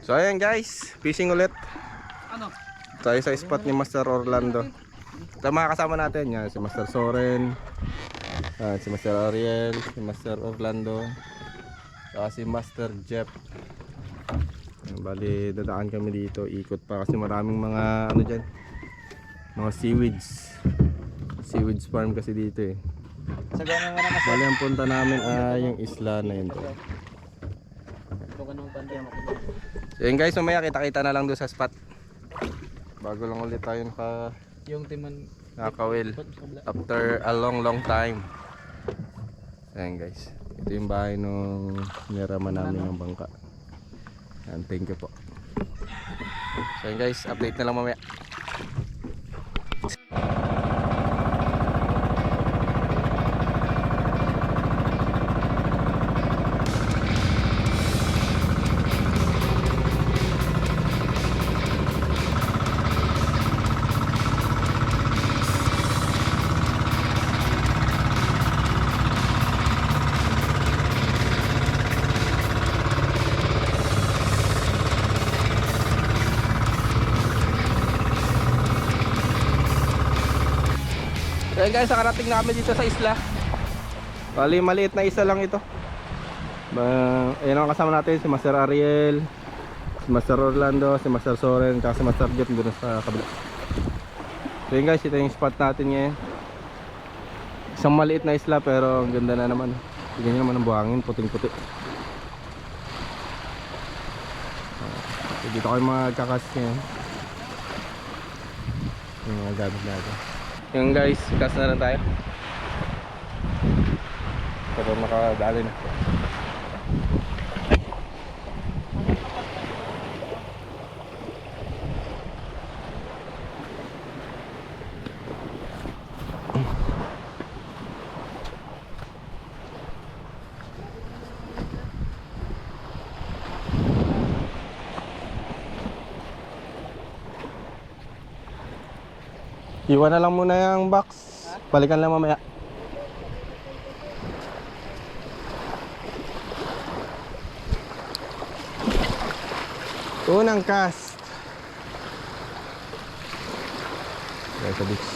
So ayan guys, fishing ulit. Ano? Tayo sa spot ni Master Orlando. Ito mga kasama natin yan, si Master Soren, si Master Ariel, si Master Orlando, saka si Master Jeff. Bali dadaan kami dito, ikot pa kasi maraming mga ano dyan, mga seaweeds farm kasi dito eh. Sa ganun nga naman. Bali ang punta namin ay yung isla na yun. So yun guys, mamaya kita-kita na lang doon sa spot. Bago lang ulit tayo Yung timan nakakawil after a long time. Ayan guys, ito yung bahay nung niraman namin ng bangka. Ayan, thank you po. So yun guys, update na lang mamaya. So guys, nakarating namin dito sa isla. Bali maliit na isa lang ito. Ayan ang kasama natin, si Master Ariel, si Master Orlando, si Master Soren, at si Master Jeff doon sa kabila. So yun guys, ito yung spot natin ngayon. Isang maliit na isla pero ang ganda na naman. Tignan nyo naman ang buhangin, puting puti. So dito kayo magkakas ngayon. Yung mga gamit natin. Yung guys, cast na lang tayo para makadali na. Iwan na lang muna yung box. Balikan lang mamaya. Unang cast. Ayan sa beach.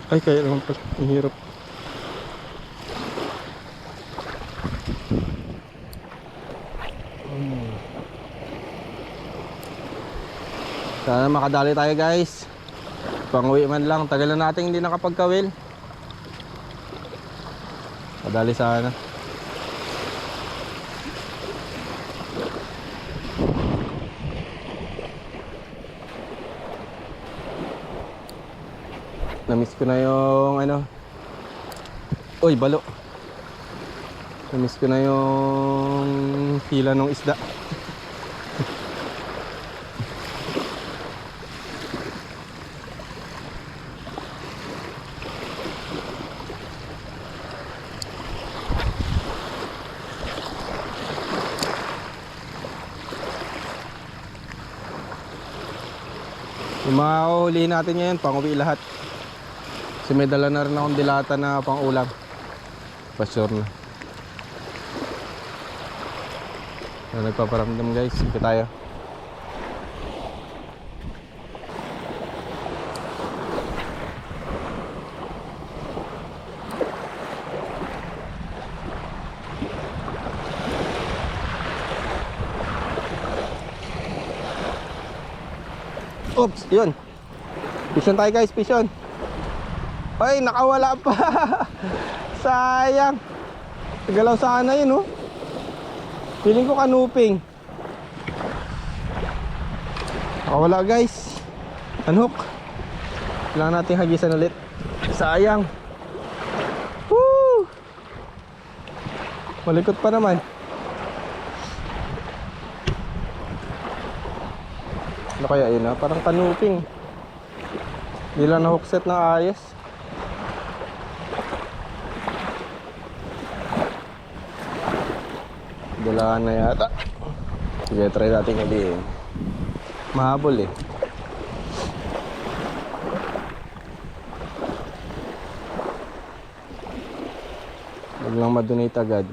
Ay, kaya naman pala. Ang hirap. Sana makadali tayo guys. Pang-uwi man lang. Tagal na natin hindi nakapagkawil. Kadali sana. Namiss ko na yung ano. Uy, balo. Namiss ko na yung hila ng isda. Yung mga ulihin natin ngayon, pang-uwi lahat. Kasi may dala na rin akong dilata na pang ulam. Pa-sure na. So, nagpaparamdam guys. Sige tayo. Oops, yun. Fishon tayo guys, fishon. Ay, nakawala pa. Sayang. Galaw sana yun, oh. Feeling ko kanuping. Nakawala guys. Unhook. Kailangan natin hagisan ulit. Sayang. Woo! Malikot pa naman. Ano kaya yun, ah? Parang kanuping. Hindi lang na hook set na ayos. Dalaan na yata. Sige, try natin huliin. Mahabol eh. Huwag lang madonate agad.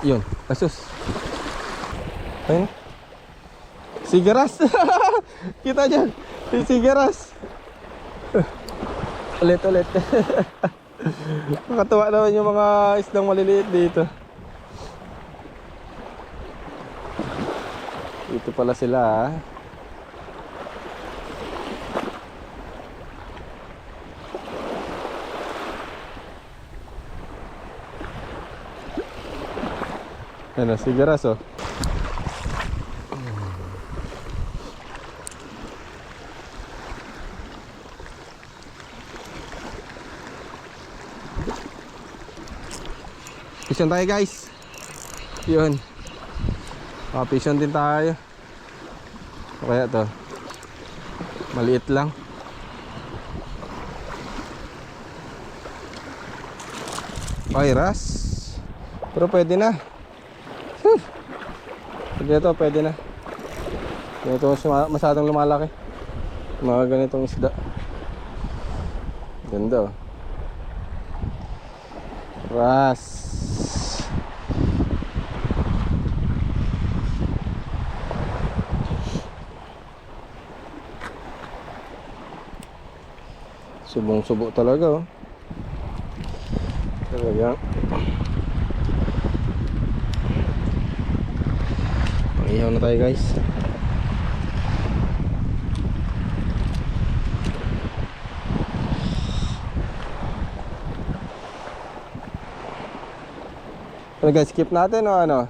Yun, asus. Ayun. Sigaras. Kita dyan. Yung sigaras. Ulit. Nakatuwa naman yung mga isdang maliliit dito. Dito pala sila ah. Ano, sigaras oh. Fishon tayo guys. Yun. Fishon din tayo. O kaya to? Maliit lang. Ay, ras. Pero pwede na. Dito pwede na. Ganito masyadong lumalaki. Mga ganitong isda. Ganda oh. Ras. Subong-subo talaga oh. Talaga. Ihaw na tayo guys. Ano guys, skip natin o ano?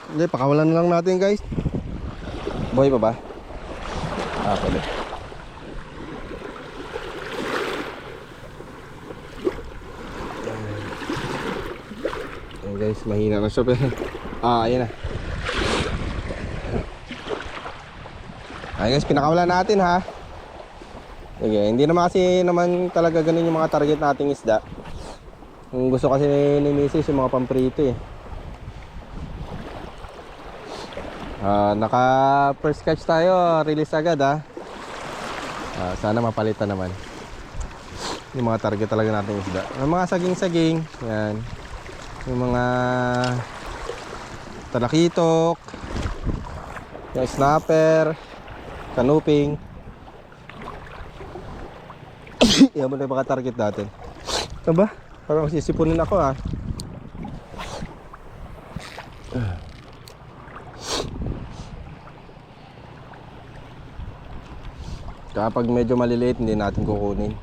Hindi, pakawalan na lang natin guys. Buhay pa ba? Ah, pwede. Ayan guys, mahina na siya pero ayan na. Ayan guys, pinakawalan natin ha. Sige, hindi naman kasi naman talaga ganun yung mga target nating isda. Yung gusto kasi ni Mrs. yung mga pamprito eh. Naka first catch tayo, release agad ha. Sana mapalitan naman yung mga target talaga nating isda. Yung mga saging-saging, yan. Yung mga talakitok, yung snapper, kanuping. Yan mo na yung mga target natin. Ano ba? Parang sisipunin ako ah. Kapag medyo maliliit hindi natin kukunin.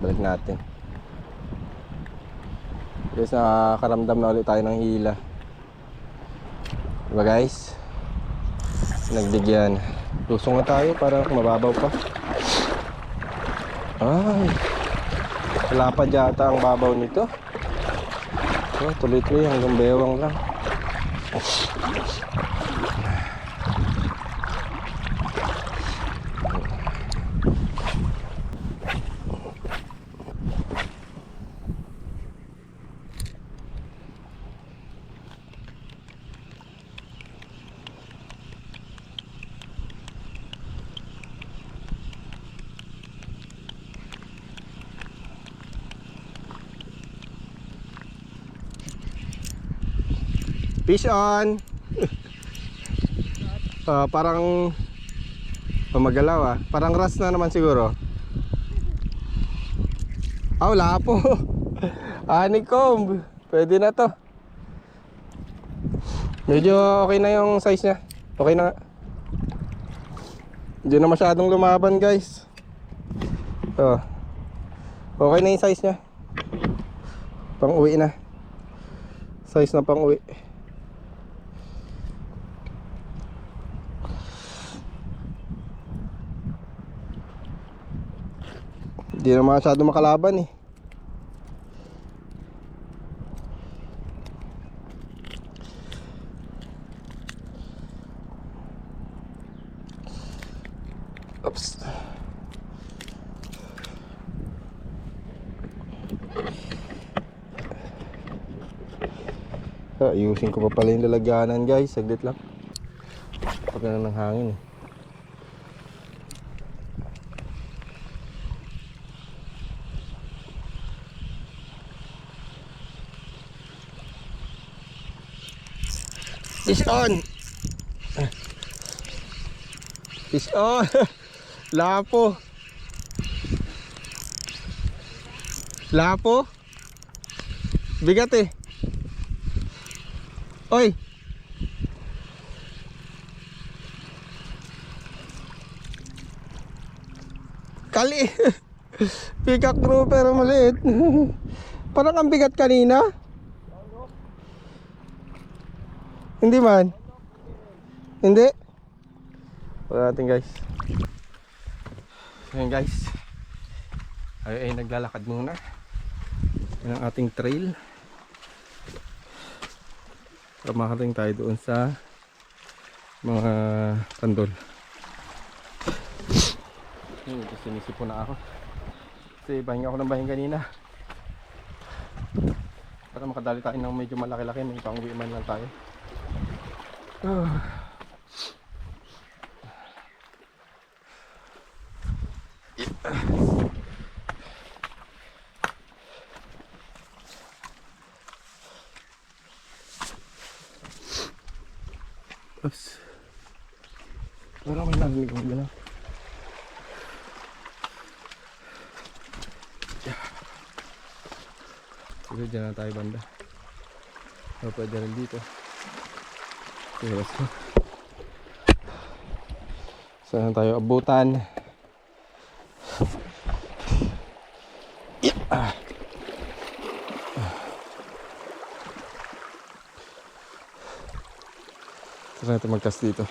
Balik natin. Guys, nakakaramdam na ulit tayo ng hila. Diba guys? Nagdigyan. Lusong na tayo para mababaw pa. Ay, wala pa yata ang babaw nito. Tuloy-tuloy hanggang bewang lang. Fish on. Parang pamagalaw ah. Parang ras na naman siguro. Wala po. Honeycomb. Pwede na to. Medyo okay na yung size niya. Okay na nga. Hindi na masyadong lumaban guys. Okay na yung size niya. Pang uwi na. Size na pang uwi. Hindi na masyado makalaban eh. Oops. Ayusin ko pa pala yung lalaganan guys, saglit lang. Pag na ng hangin eh. Fish on! Fish on! Lapo! Lapo? Bigat eh. Oy! Kali! Peacock grouper maliit. Parang ang bigat kanina. Hindi man. Hindi. Wala natin guys. Ayan guys. Ay naglalakad muna. Yan ang ating trail. Para makarating tayo doon sa mga kandol. Medyo sinisipon na ako. Kasi bahinga ako ng bahinga kanina. Para makadali tayo ng medyo malaki-laki. May pang-uwiman lang tayo. Oops. Parang may narinig ko gano'n. Siguro dyan na tayo banda. O pwede rin dito. Okay, let's go. Saan tayo abutan? Saan natin magcast dito?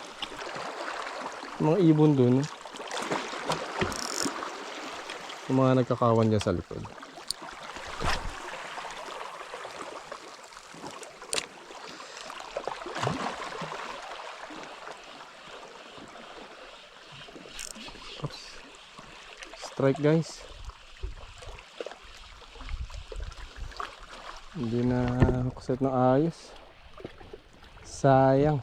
Mga ibon dun. Yung mga nagkakawan dyan sa likod. Oops. Strike guys. Hindi na kuset ng ayos. Sayang.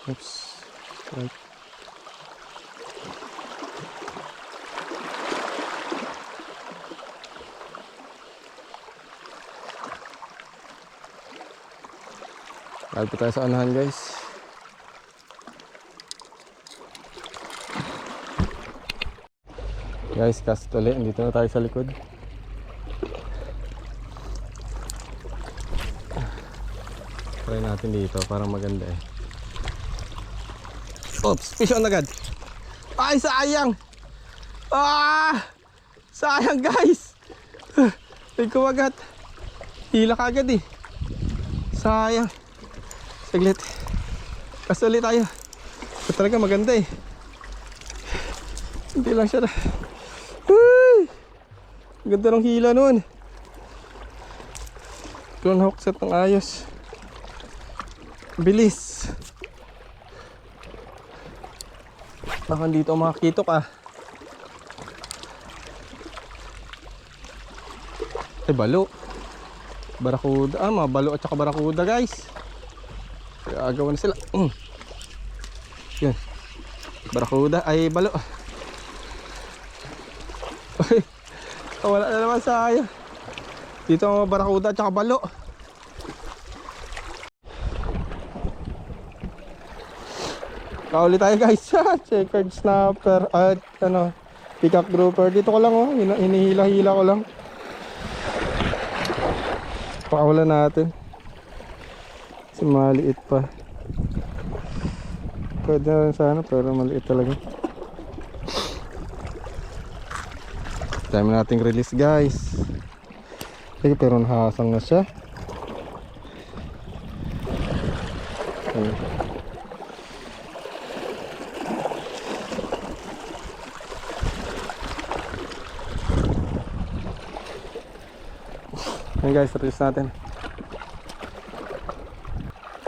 Oops. Right. Kalpo tayo sa anahan guys. Guys, cast ulit. Dito na tayo sa likod. Try natin dito para maganda eh. Oops, fish on agad. Ay, sayang. Sayang guys. Ay, kumagat. Hila ka agad eh. Sayang. Saglit. Kasi ulit tayo. Ito talaga maganda eh. Hindi lang siya na. Ganda ng hila nun. Clone hook set ng ayos. Bilis. Baka dito makakito ka. Ay, balo. Barakuda. Mga balo at saka barakuda guys. Kaya agawan na sila. Yun. Barakuda. Ay, balo. Ay, wala na naman sayang. Dito ang mga barakuda at saka balo. Kauli tayo guys. Checkered snapper at ano, peacock grouper. Dito ko lang oh, hinihila-hila ko lang. Pakawalan natin. Kasi maliit pa. Pwede na rin sana pero maliit talaga. Dami nating release guys. Pero nahasang na siya. Hmm. Ayan guys, release natin.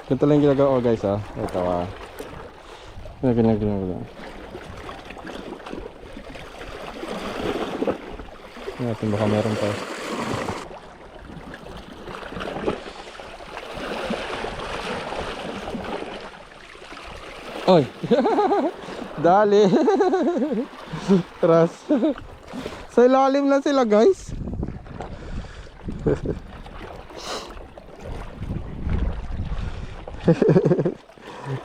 Ganito lang yung ginagawa ko guys, ah. Ito ah. Ganyan. Natin baka meron pa. Oy! Dali! Tras! Sa ilalim lang sila guys.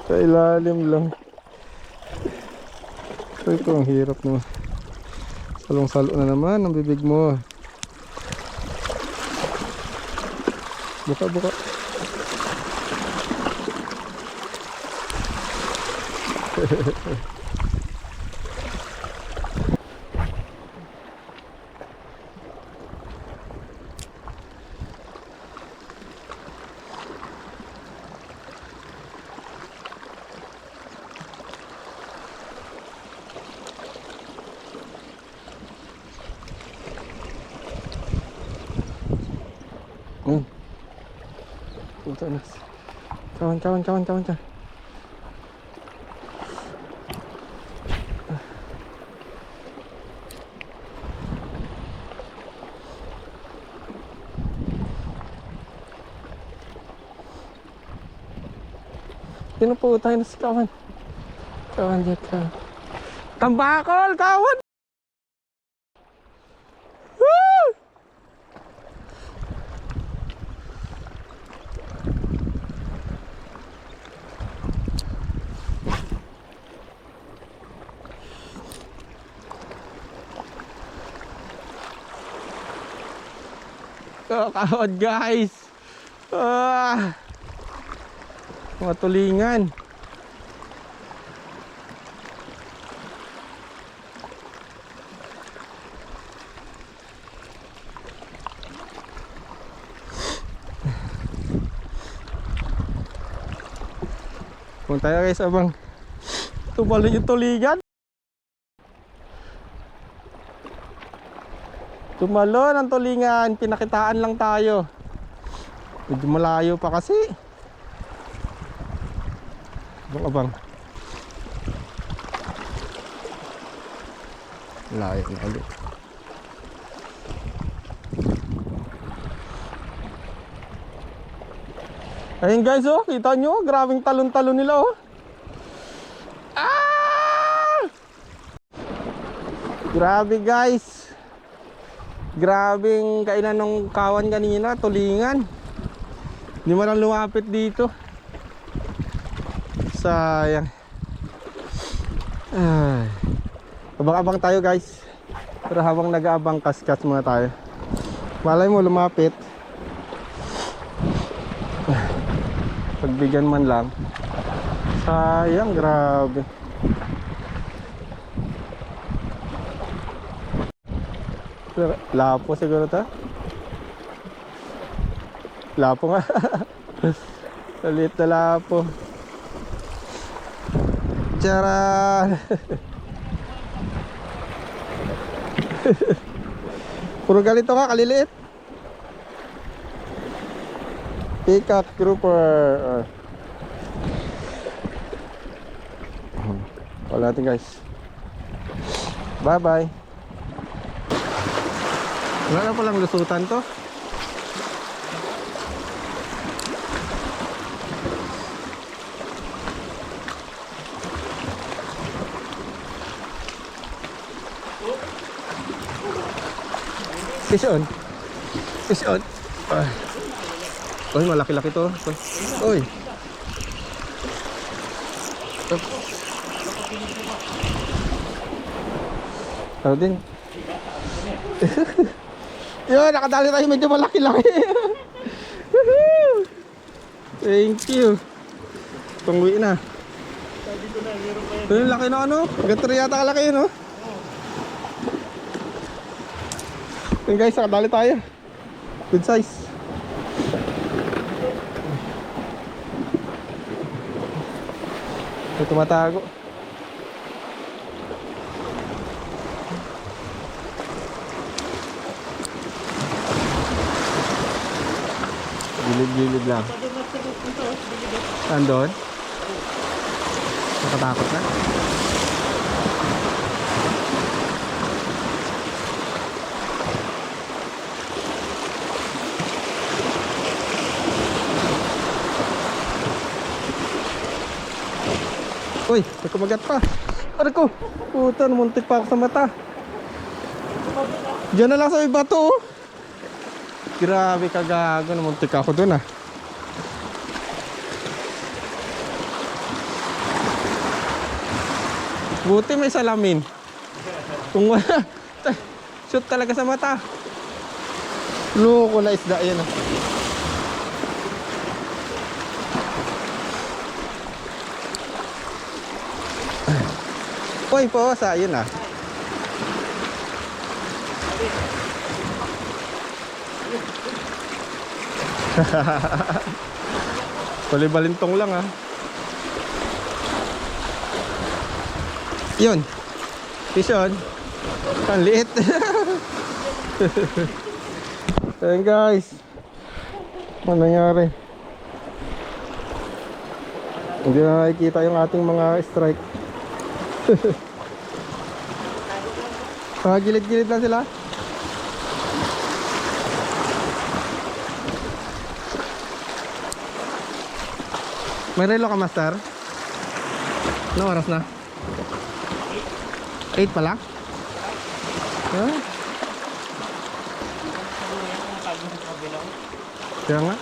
Sa ilalim lang. So ito ang hirap naman. Salong-salo na naman ang bibig mo. Buka. Puta na. Kawan. Pinuputay na si kawan. Kawan dito. Tambakol, kawan! Woo! Kakawad guys. Mga tulingan. Punta tayo guys abang tumalon yung tulingan. Tumalon ang tulingan, pinakitaan lang tayo. Medyo malayo pa kasi. Abang. Layo na ulit. Ayun guys, oh, kita nyo, grabing talon-talon nila, oh. Grabe guys. Grabing kainan ng kawan kanina, tulingan. Hindi mo lang lumapit dito. Sayang. Ay. Abang-abang tayo guys. Pero habang nag-aabang, kaskas muna tayo. Malay mo lumapit. Pagbigyan man lang. Sayang, grabe. Lapo siguro ta. Lapo nga. Salit na lapo. Charan. Puro ganito ka, kaliliit. Peacock grouper. Wala natin guys. Bye bye. Wala na palang lusutan to. Fish on. Uy, malaki-laki to. Uy. Ano din? Yun, nakadali tayo medyo malaki-laki. Thank you. Tungguin na. Yung laki na ano? Gato yata kalaki yun, no? Yun guys, nakadali tayo. Good size. May tumatago. Gilid-gilid lang. Andon? Nakatakot na. Uy, may kumagat pa. Aray ko, puta, muntik pa ako sa mata. Diyan na lang sa may bato, oh. Grabe ka gago, namuntik ako dun, ah. Buti may salamin. Kung wala, shoot talaga sa mata. Loko na isda yan, ah. Uy, pawasa, yun, ah. Balibalintong lang, ah. Yun. Fish on. Ang liit. Ayan guys. Ano nangyari? Hindi na nakikita yung ating mga strike. Mga gilid-gilid lang sila. May relo ka, master? Anong oras na? 8 pa lang? Huh? Kaya nga.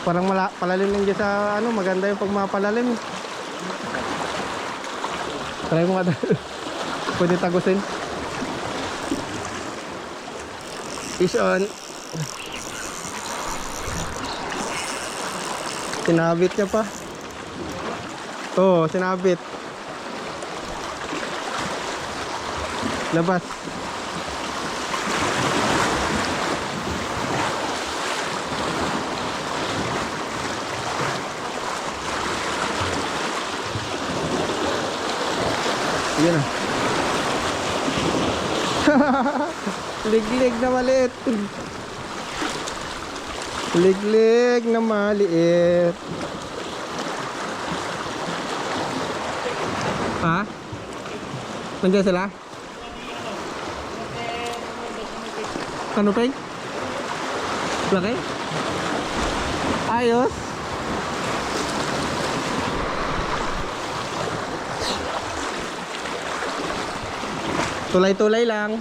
Parang palalim lang dyan sa ano, maganda yung pag mapalalim. Try mo nga daw. Pwede tagusin. Fish on. Sinabit niya pa. Oo, sinabit. Labas. Yan ah. Liglig na maliit. Liglig na maliit. Ha? Nandiyan sila? Ano peng? Laki? Ayos. Tulay-tulay lang.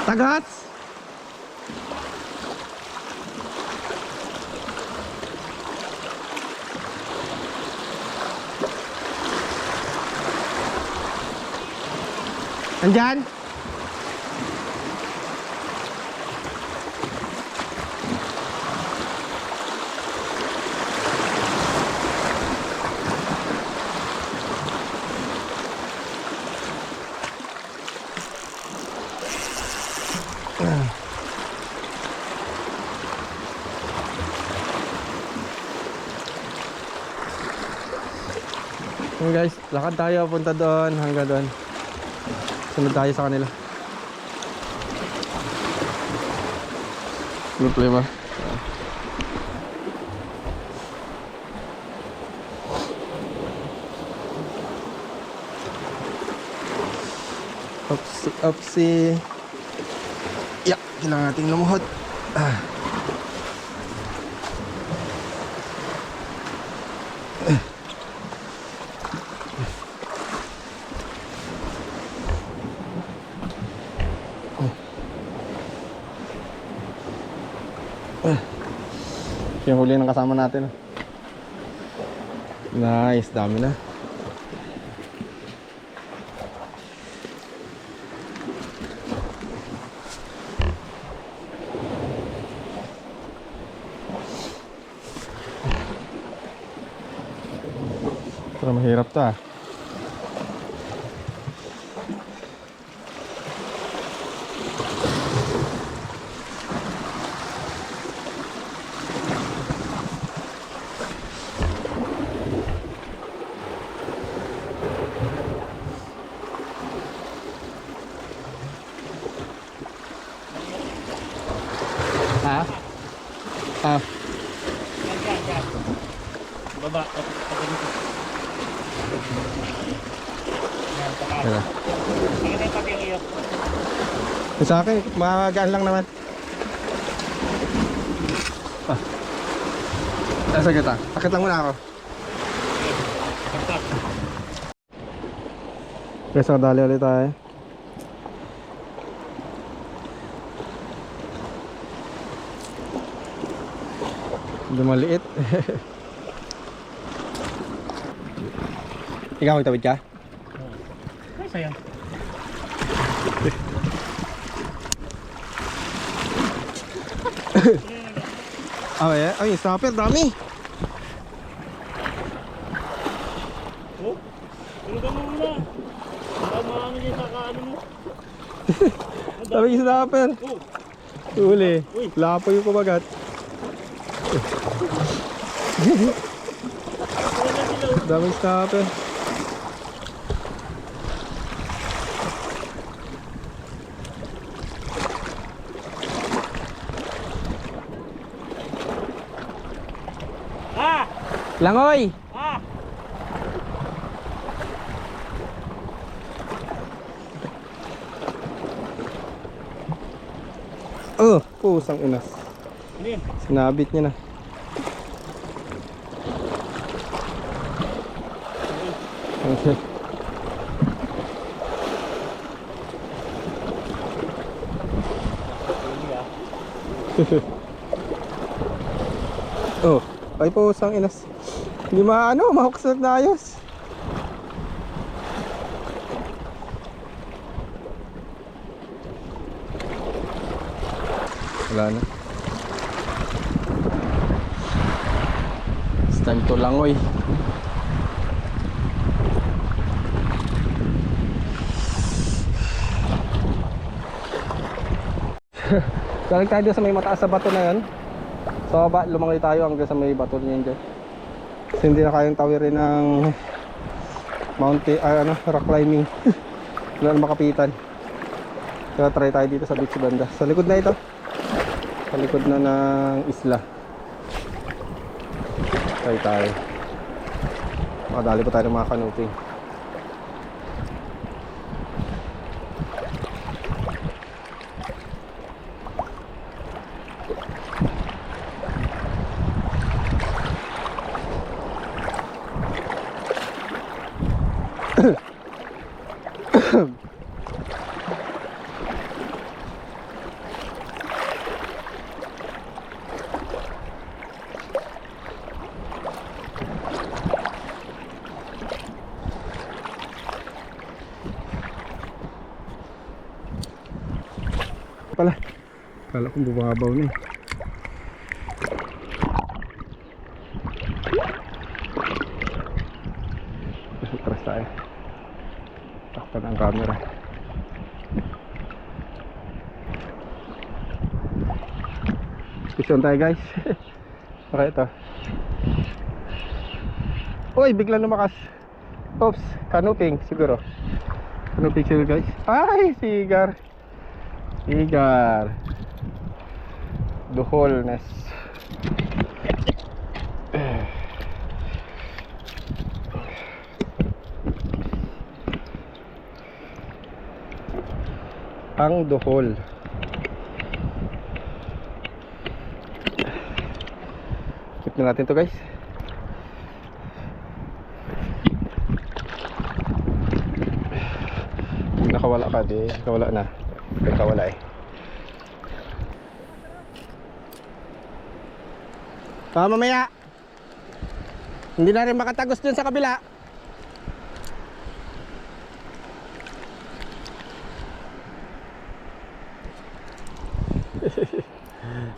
Tagats. Andyan? Okay guys, lakad tayo punta doon hanggang doon. Sunod tayo sa kanila. Ano problema? Upsi. Yeah, kailangan nating lumuhod. Yung huli ng kasama natin. Nice, dami na. Pero mahirap to ah. Ah, Yan. Baba, tapos dito. Yan, pataas. yan na. Sige na yung pati yung iyo. Yung sa akin, magaan lang naman. Ah. Nasa kita. Akit lang muna ako. Basta. Guys, nakadali ulit tayo. Medyo maliit. Ikaw magtawid ka? Ay, sayang. Ay, snapper, dami. Oh, tulungan mo muna. Tama ano niya sa kaano mo. Dami snapper. Oh, Uli. Lapo yung kumagat. Dami snapper. ah! Langoy! Ah! Oh, pusang inas. Ano yun? Sinabit niya na. Okay. Hindi ah. Oh, ay pusang inas. Hindi maano, mahuksan na ayos. Wala na. It's time to langoy. Galing tayo dyan sa may mataas sa bato na yan. So lumangoy tayo hanggang sa may bato niyan dyan. Kasi hindi na kayang tawirin ng rock climbing. Wala na makapitan. Kaya try tayo dito sa beach banda. Sa likod na ito. Sa likod na ng isla. Try tayo. Makadali pa tayo ng mga kanuping. Pala. Kala kong bumabaw na eh. Atras tayo. Takpan ang camera. Vision tayo guys. Okay ito. Uy, bigla lumakas. Oops, canoping siguro. Canoping siguro guys. Ay, sigar. Sigar. Duholness. Ang duhol. Keep na natin to guys. Nakawala ka di, nakawala na. Nakawala eh. Mamaya. Hindi na rin makatagos dun sa kabila.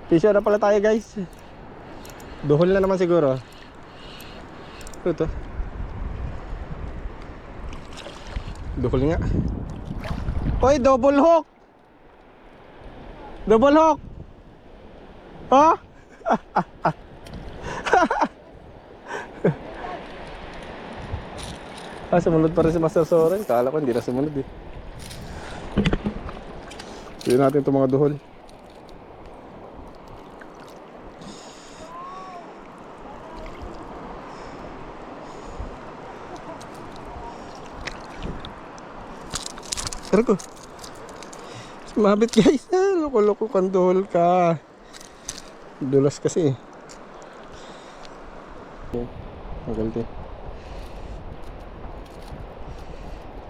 Pisyo na pala tayo guys. Duhol na naman siguro. Ito. Duhol nga. Oy, double hook. Double hook. Ha? Sumunod pa rin si Master Soren. Kala ko hindi na sumunod eh. Tignan natin itong mga duhol. Tara ko. Sumabit guys. Loko-loko kandol ka. Dulas kasi. Magalti.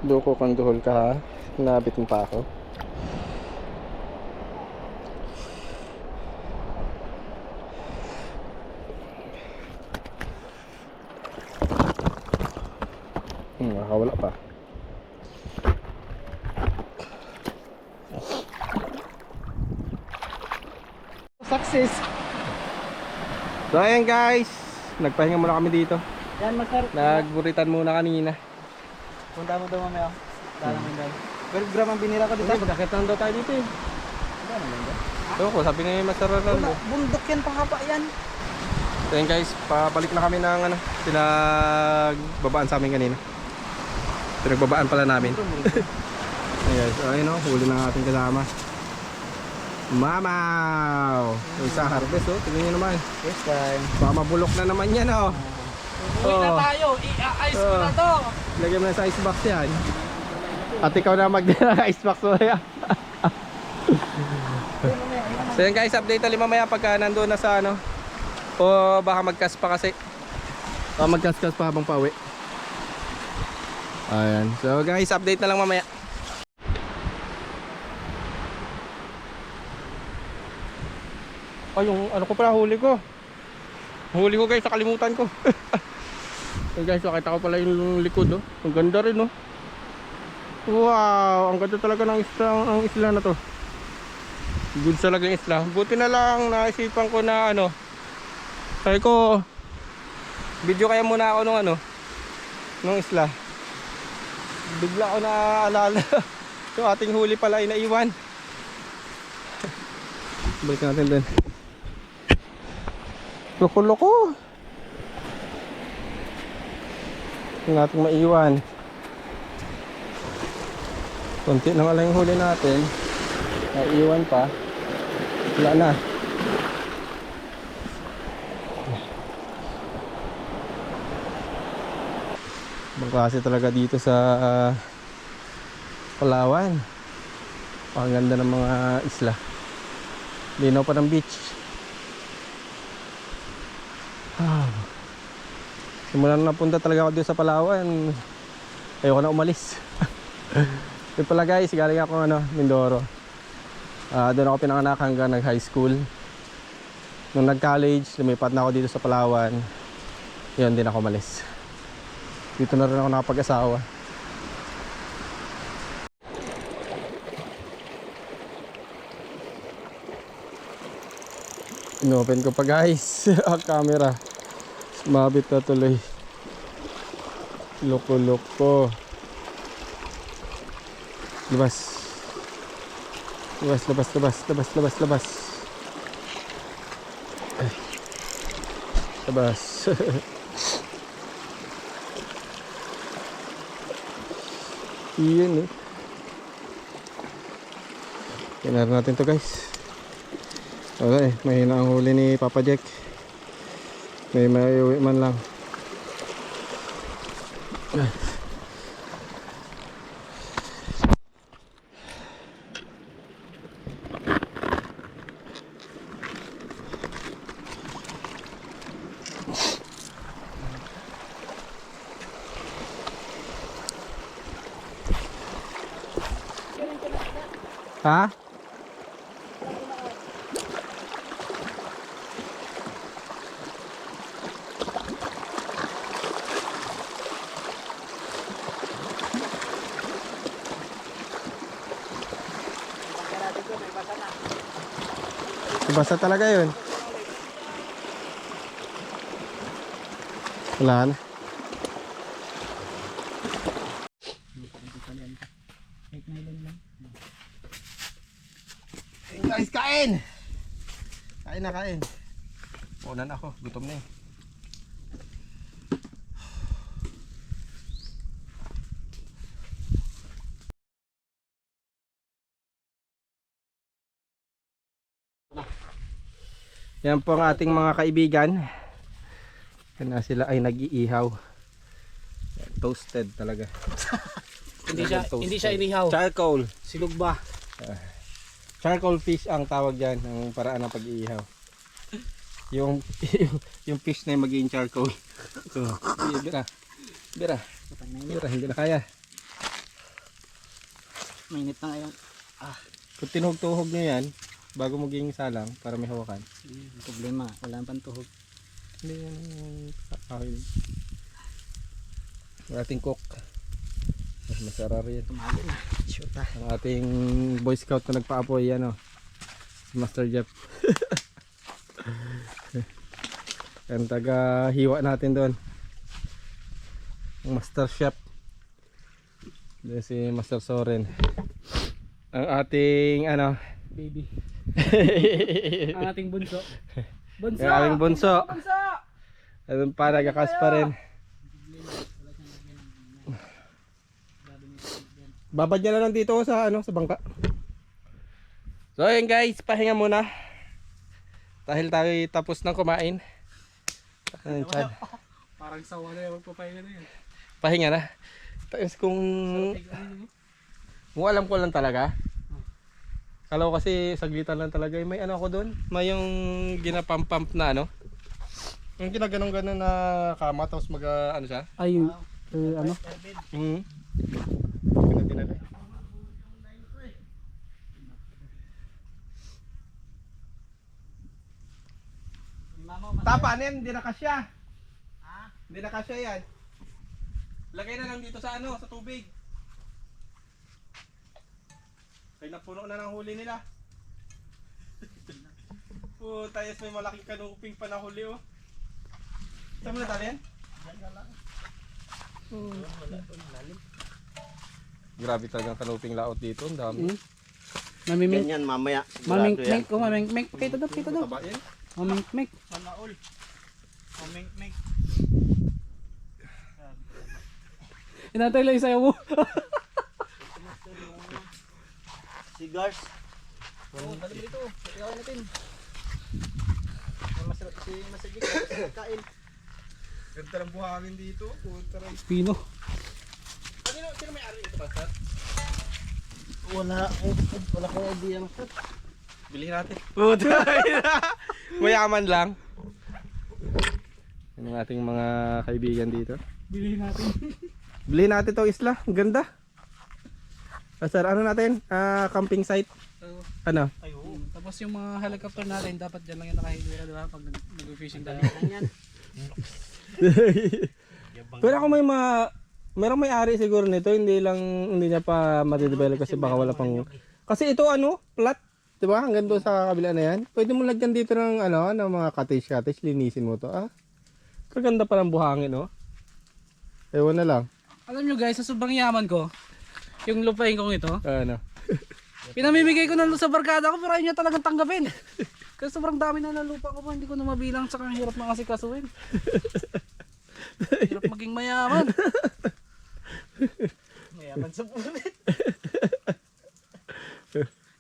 Loko kandol ka ha. Nabit mo pa ako. Nakawala pa. Success. So ayan guys, nagpahinga muna kami dito. Yan, masarap. Nagburitan muna kanina. Punta mo daw mamaya. Dala mo daw. Pero gram ang binira ko dito. Bakit lang daw tayo dito eh? Ano naman daw? So ko, sabi nga yung masarap lang. Bundok yan, pahaba yan. So ayan guys, papalik na kami ng ano, pinagbabaan sa amin kanina. Pinagbabaan pala namin. Ayan guys, so ayun o, huli ng ating kasama. Mamaw! Yung sa harvest oh, tignan nyo naman. First time. Baka mabulok na naman yan oh. Uwi na tayo, i-ice ko na to. Lagyan mo na sa icebox yan. At ikaw na mag-icebox mo yan. So yan guys, update ulit mamaya pagka nandoon na sa ano. O baka magkas pa kasi. Baka magkas pa habang pauwi. Ayan. So guys, update na lang mamaya. Ay, yung ano ko pala, huli ko. Huli ko guys, nakalimutan ko. Hey guys, nakita ko pala yung likod oh. Ang ganda rin oh. Wow, ang ganda talaga ng isla, ang isla na to. Good talaga yung isla. Buti na lang naisipan ko na ano. Sabi ko, video kaya muna ako nung ano, nung isla. Bigla ko naaalala. Yung ating huli pala ay naiwan. Balik natin din. Loko-loko. Yung ating maiwan. Kunti na nga lang yung huli natin. Naiwan pa. Wala na. Ibang klase talaga dito sa Palawan. Ang ganda ng mga isla. Linaw pa ng beach. Simula na napunta talaga ako dito sa Palawan, ayoko na umalis. Yun pala guys, galing ako Mindoro. Doon ako pinanganak hanggang nag high school. Nung nag college, lumipat na ako dito sa Palawan. Yun, din ako umalis. Dito na rin ako nakapag-asawa. Inopen ko pa guys ang camera. Mabit na tuloy. Loko-loko. Labas. Labas. Ay. Labas. Iyan eh. Kailangan natin to guys. Okay, mahina ang huli ni Papa Jack. May maiuwi man lang. Ha? Basa talaga yun. Wala na. Hey guys, kain! Kain na, kain. Unan ako, gutom na eh. Yan po ang ating mga kaibigan. Yan na sila ay nag-iihaw. Toasted talaga. Hindi siya inihaw. Charcoal. Sinugba. Charcoal fish ang tawag dyan, ang paraan ng pag-iihaw. Yung yung fish na yung magiging charcoal. So, bira, hindi na kaya. Mainit na ngayon. Kung tinuhog-tuhog nyo yan, bago maging salang, para may hawakan. Problema, wala pang tuhog. Hindi yan yung kakahil. Ang ating cook. Masarap yan. Tumalo na. Shoot ah. Ang ating boy scout na nagpaapoy, ano, si Master Jeff. Ang taga hiwa natin doon. Ang Master Chef. Doon si Master Soren. Ang ating ano, Baby. Ang ating bunso. Bunso! ang aming bunso. Bunso! Ayun pa, nagakas pa rin. Babad niya na lang dito sa ano, sa bangka. So ayun guys, pahinga muna. Dahil tayo tapos ng kumain. Ayun, Chad. Parang sawa na yung magpapahinga na yun. Pahinga na. Tapos kung alam ko lang talaga. Kala ko kasi saglitan lang talaga. May ano ako doon. May yung ginapump na ano. Yung ginaganong-ganon na kama tapos ano siya. Ay, ano? Tinagay. Tapa yan, hindi na kasya. Hindi na kasya yan. Lagay na lang dito sa ano, sa tubig. Kaya napuno na ng huli nila. Tayos may malaking kanuping pa na huli oh. Saan mo na talin? Grabe talagang kanuping laot dito, ang dami. Mamimink. Ganyan mamaya. Mamimink. Oh, mamimink. Kita daw. Taba yan. Mamimink. Sana all. Maming. Inantay lang yung sayo mo. Cigars. Dali dito. Iyawan natin. Si Masagik kain. Ganda ng buhangin dito. Pino. Sino may ari ito, Pastor? Wala ko idea Master. Bilhin natin. Mayaman lang. Yan ang ating mga kaibigan dito. Bilhin natin. Bilhin natin to isla. Ang ganda. Pastor, ano natin? Camping site. Ano? Tapos yung mga helicopter natin, dapat dyan lang yung nakahilira, diba? Pag nag-fishing tayo. Pero ako merong may-ari siguro nito, hindi niya pa ma-develop kasi baka wala pang. Kasi ito ano, flat, 'di ba? Hanggang doon sa kabila na 'yan. Pwede mo lagyan dito ng ano, ng mga cottage, linisin mo 'to. Kaganda pa ng buhangin, oh. Ewan na lang. Alam nyo guys, sa sobrang yaman ko, yung lupain kong ito, Ano? pinamimigay ko na sa barkada ko pero ayaw niya talagang tanggapin. Kasi sobrang dami na ng lupa ko pa, hindi ko na mabilang, tsaka hirap na kasi kasuhin. Hirap maging mayaman. Mayaman sa pulit.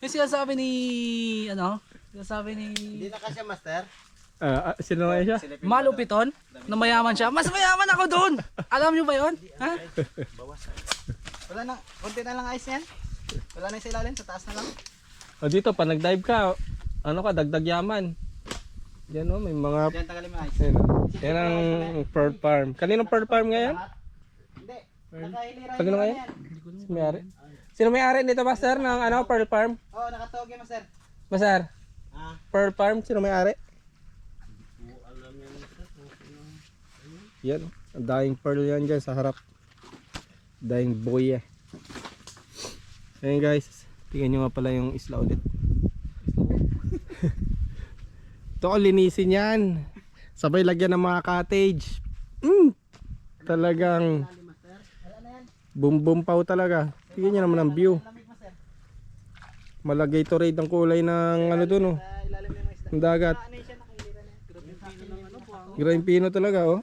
Yung sinasabi ni, Hindi na kasi Master. Sino nga siya? Malupiton, na mayaman siya. Mas mayaman ako doon. Alam nyo ba yun? Ha? Wala na, konti na lang ice yan. Wala na yung sa ilalim, sa taas na lang. O dito, pa nag-dive ka, ano ka, dagdag yaman. Yan o, may mga. Diyan tagalin mo ice. Yan, yan ang pearl farm. Kaninong pearl farm ngayon? Hindi. Nakahilira Kanino nga yan? Sino may-ari? Sino may-ari nito, Master, ng ano, pearl farm? Oo, nakatawag yan Master. Master, Ah. pearl farm, sino may-ari? Yan, ang daing pearl yan dyan sa harap. Daing boy eh. Ayan guys, tingnan nyo nga pala yung isla ulit. Ito ko linisin yan. Sabay lagyan ng mga cottage. Talagang boom boom paw talaga. Tingnan nyo naman ang view. Malagay to raid ang kulay ng ano dun oh. Ilalim yung isda. Ang dagat. Ano siya nakahilira na yan? Green pino talaga oh.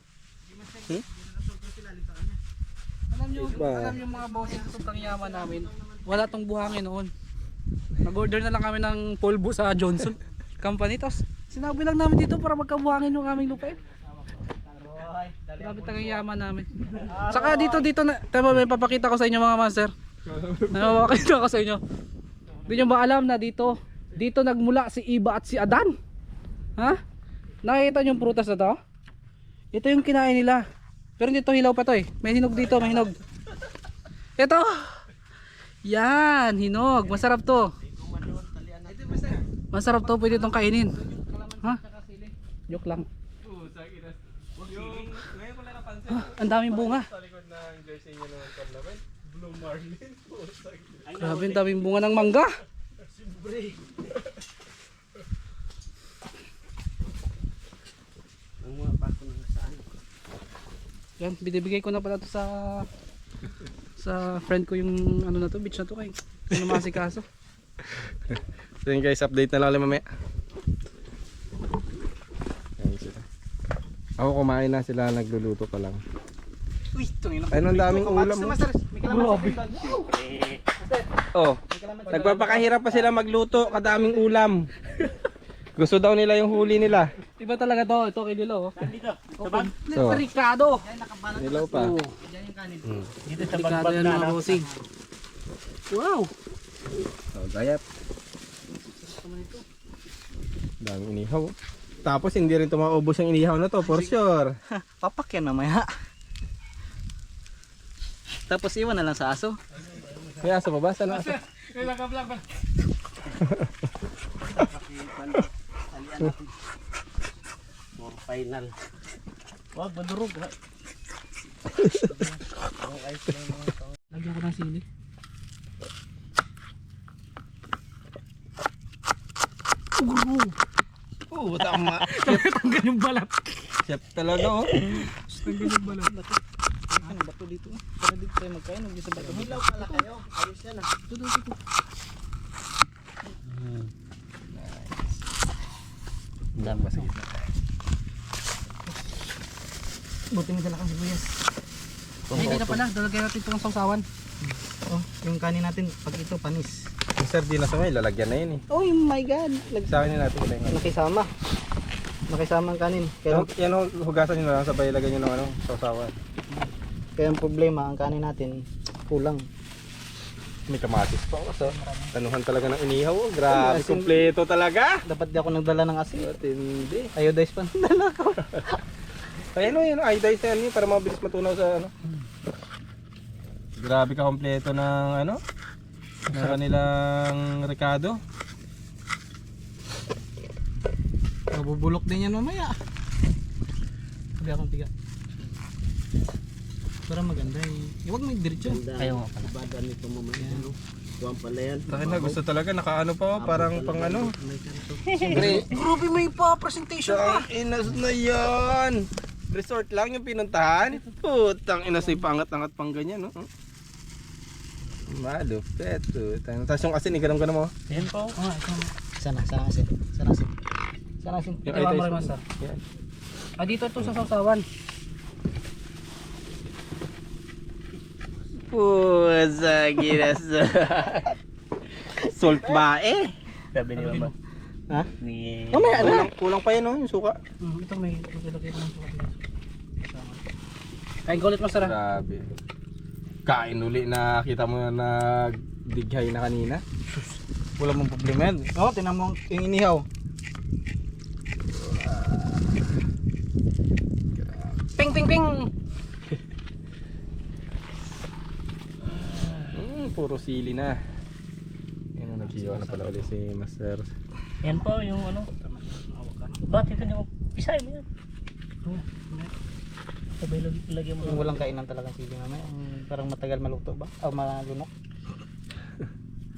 Alam nyo mga boses sa sobrang yaman namin, wala tong buhangin noon. Nag-order na lang kami ng polvo sa Johnson Company, tapos sinabi lang namin dito para magkabuhangin yung aming lupain. Grabe talagang yaman namin. Saka dito na, tama may papakita ko sa inyo mga master. May papakita ko sa inyo. Hindi nyo ba alam na dito nagmula si Iba at si Adan? Ha? Nakikita nyo yung prutas na to? Ito yung kinain nila. Pero hindi to hilaw pa to eh. May hinog dito, may hinog. Ito. Yan, hinog. Masarap to. Masarap to, pwede itong kainin. Ha? Joke lang. Ang daming bunga. Grabe, ang daming bunga ng mangga. Yan, binibigay ko na pala to sa friend ko yung ano na to, beach na to kay. Ano masikaso. So yun guys, update na lang ulit mamaya. Ayan sila. Ako kumain na, sila nagluluto pa lang. Uy, tungin Ayun ang daming ulam. Oh, nagpapakahirap pa sila magluto, kadaming ulam. Gusto daw nila yung huli nila. Iba talaga to, ito kay Dilo. Dito. Open. So, Ricardo. nilaw pa. Dito sa Ricardo bagbag yan na. mga Ano? bossing. Wow. So, gayat. Daming inihaw. Tapos hindi rin tumaubos yung inihaw na to, for sure. Papak yan mamaya. Tapos iwan na lang sa aso. May aso pa ba? Saan aso? Final. Wag madurog ha. Lagyan ko ng sili. Tama. Tanggal yung balat. Chef talaga oh. Tanggal yung balat. Ano bato dito? Para dito tayo magkain. Huwag sa bato. Hilaw pala kayo. Ayos yan ah. Ito. Dami ba sa gitna? Buti may dala kang sibuyas. Hindi na pala. Dalagyan natin ito ng sausawan. Oh, yung kanin natin pag ito panis. Yung sardinas naman, lalagyan na yun eh. Oh my god. Sa akin natin ito yung Nakisama. Nakisama ang kanin. Kaya, yan oh, hugasan nyo na lang, sabay lagyan nyo ng ano, sausawan. kaya ang problema, ang kanin natin kulang. May kamatis pa oh. Tanuhan talaga ng inihaw oh. Grabe, kompleto talaga. Dapat di ako nagdala ng asin. Matindi. Iodize pa nagdala ko. Ayan o, iodize na yan para mabilis matunaw sa ano. Grabe ka kompleto ng ano, ng kanilang Ricardo. Mabubulok din yan mamaya. Sabi akong tiga. Pero maganda eh. Huwag may diretso. Ayaw nga pala. Badan nito mamaya. Kuwan pala yan. Takin na, gusto talaga, nakaano pa oh, parang pang ano. Grabe may pa-presentation pa. Inas na yan. Resort lang yung pinuntahan. Putang ina, say pangat-angat pang ganyan no. Malupet. Tapos yung asin, iganong-ganong mo. Yan po. Ah, ito. Sana asin. Sana asin. Sana asin. Yung Ito, iodize Maray mo. Master. Yan. Ah, dito ito sa sausawan. Pusa, ginasa. Salt ba eh? Sabi ni Mama. Ha? Ni... Mamaya na. Kulang pa yun no, yung suka. Ito may lagay ng sukat. Kain ko ulit Master. Grabe. Kain uli na kita mo na nagdighay na kanina. Wala mong problema yan. Oo, tinan mo yung inihaw. Ping ping ping. Puro sili na. Yan ang naghiwa na pala ulit si Master. Yan po yung ano. Bakit ito mo? Pisay mo yan. Sabay lagyan mo. Yung walang kainan talagang sili mamaya. Yung parang matagal maluto ba? O malunok.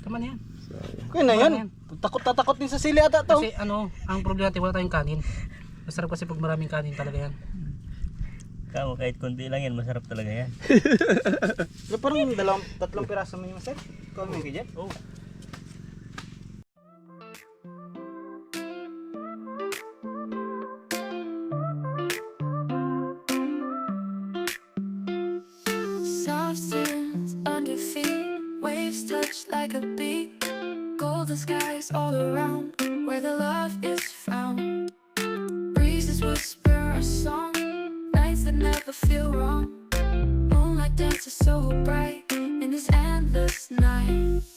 Tama na yan. So, Kaya na yan. Tatakot din sa sili ata to. Kasi ano, ang problema natin wala tayong kanin. Masarap kasi pag maraming kanin talaga yan. Kamo kahit konti lang yan, masarap talaga yan. Pero parang tatlong piraso mo yung set. Ikaw mo yung kaya? Oh. Soft sands under feet, waves touch like a beat. Golden skies all around, where the love is found. Breezes whisper a song, nights that could never feel wrong. Moonlight dances so bright in this endless night.